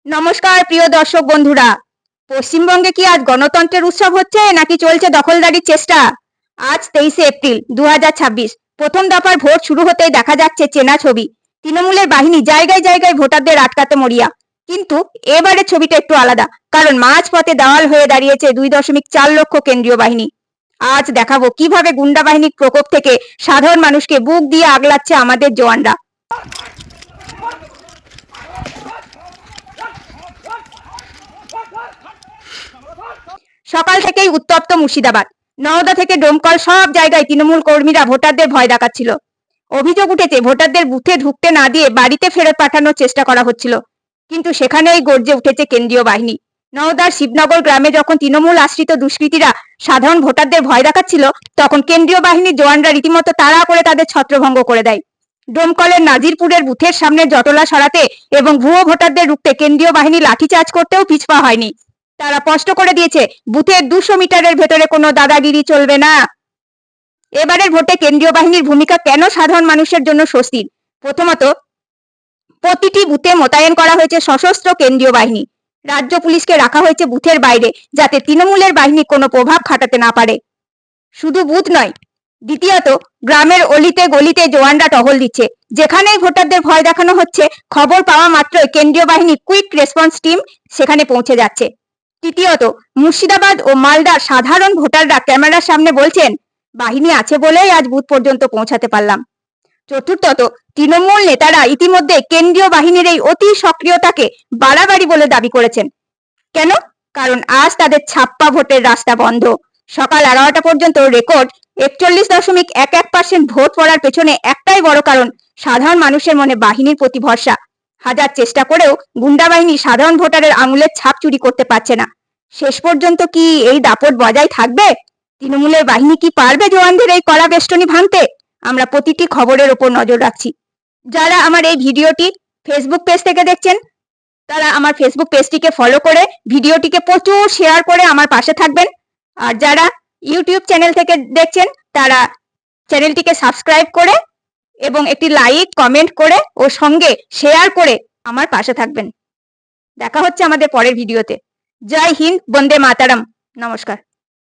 নমস্কার প্রিয় দর্শক বন্ধুরা। পশ্চিমবঙ্গে কি আজ গণতন্ত্রের উৎসব হচ্ছে নাকি চলছে দখলদারির চেষ্টা? আজ 23শে এপ্রিল 2026 প্রথম দফার ভোট শুরু হতেই দেখা যাচ্ছে চেনা ছবি। তৃণমূলের বাহিনী জায়গায় জায়গায় ভোটারদের আটকাতে মরিয়া। কিন্তু এবারে ছবিটা একটু আলাদা, কারণ মাঝপথে দেওয়াল হয়ে দাঁড়িয়েছে 2.4 লক্ষ কেন্দ্রীয় বাহিনী। আজ দেখাবো কিভাবে গুন্ডা বাহিনীর প্রকোপ থেকে সাধারণ মানুষকে বুক দিয়ে আগলাচ্ছে আমাদের জওয়ানরা। সকাল থেকেই উত্তপ্ত মুর্শিদাবাদ। নওদা থেকে ডোমকল সব জায়গায় তৃণমূল কর্মীরা ভোটারদের ভয় দেখাচ্ছিল। অভিযোগ উঠেছে ভোটারদের বুথে ঢুকতে না দিয়ে বাড়িতে ফেরত পাঠানোর চেষ্টা করা হচ্ছিল। কিন্তু সেখানেই গর্জে উঠেছে কেন্দ্রীয় বাহিনী। নওদার শিবনগর গ্রামে যখন তৃণমূল আশ্রিত দুষ্কৃতীরা সাধারণ ভোটারদের ভয় দেখাচ্ছিল, তখন কেন্দ্রীয় বাহিনীর জওয়ানরা রীতিমতো তাড়া করে তাদের ছত্রভঙ্গ করে দেয়। ডোমকলের নাজিরপুরের বুথের সামনে জটলা সরাতে এবং ভুয়ো ভোটারদের রুখতে কেন্দ্রীয় বাহিনী লাঠিচার্জ করতেও পিছপা হয়নি। তারা স্পষ্ট করে দিয়েছে বুথের 200 মিটারের ভেতরে কোনো দাদাগিরি চলবে না। এবারের ভোটে কেন্দ্রীয় বাহিনীর ভূমিকা কেন সাধারণ মানুষের জন্য স্বস্তির? প্রথমত, প্রতিটি বুথে মোতায়েন করা হয়েছে সশস্ত্র কেন্দ্রীয় বাহিনী। রাজ্য পুলিশকে রাখা হয়েছে বুথের বাইরে, যাতে তৃণমূলের বাহিনী কোনো প্রভাব খাটাতে না পারে। শুধু বুথ নয়, দ্বিতীয়ত, গ্রামের অলিতে গলিতে জওয়ানরা টহল দিচ্ছে। যেখানেই ভোটারদের ভয় দেখানো হচ্ছে, খবর পাওয়া মাত্রই কেন্দ্রীয় বাহিনী কুইক রেসপন্স টিম সেখানে পৌঁছে যাচ্ছে। তৃতীয়ত, মুর্শিদাবাদ ও মালদার সাধারণ ভোটাররা ক্যামেরার সামনে বলছেন, বাহিনী আছে বলেই আজ বুথ পর্যন্ত পৌঁছাতে পারলাম। চতুর্থত, তৃণমূল নেতারা ইতিমধ্যে কেন্দ্রীয় বাহিনীর এই অতি সক্রিয়তাকে বাড়াবাড়ি বলে দাবি করেছেন। কেন? কারণ আজ তাদের ছাপ্পা ভোটের রাস্তা বন্ধ। সকাল 11টা পর্যন্ত রেকর্ড 41.11% ভোট পড়ার পেছনে একটাই বড় কারণ, সাধারণ মানুষের মনে বাহিনীর প্রতি ভরসা। হাজার চেষ্টা করেও গুন্ডা বাহিনী সাধারণ ভোটারের আঙুলের ছাপ চুরি করতে পারছে না। শেষ পর্যন্ত কি এই দাপট বজায় থাকবে? তৃণমূলের বাহিনী কি পারবে জওয়ানদের এই কড়া বেষ্টনী ভাঙতে? আমরা প্রতিটি খবরের ওপর নজর রাখছি। যারা আমার এই ভিডিওটি ফেসবুক পেজ থেকে দেখছেন, তারা আমার ফেসবুক পেজটিকে ফলো করে ভিডিওটিকে প্রচুর শেয়ার করে আমার পাশে থাকবেন। আর যারা ইউটিউব চ্যানেল থেকে দেখছেন, তারা চ্যানেলটিকে সাবস্ক্রাইব করে এবং একটি লাইক কমেন্ট করে ও সঙ্গে শেয়ার করে আমার পাশে থাকবেন। দেখা হচ্ছে আমাদের পরের ভিডিওতে। জয় হিন্দ, বন্দে মাতারম। নমস্কার।